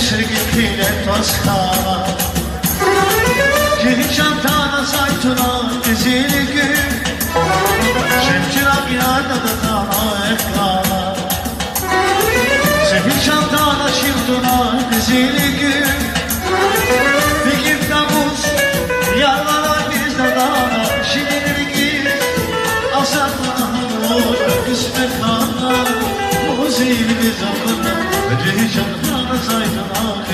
Sergipine Toskana Geri çantana saytuna dizili gün Şimşirak yada da dana ekrana Sefil çantana şilduna dizili gün Bir gif nabuz yarlara bizde dana Şirinli giz asatla olur kısmet dana Muzil biz akına Geri çantana saytuna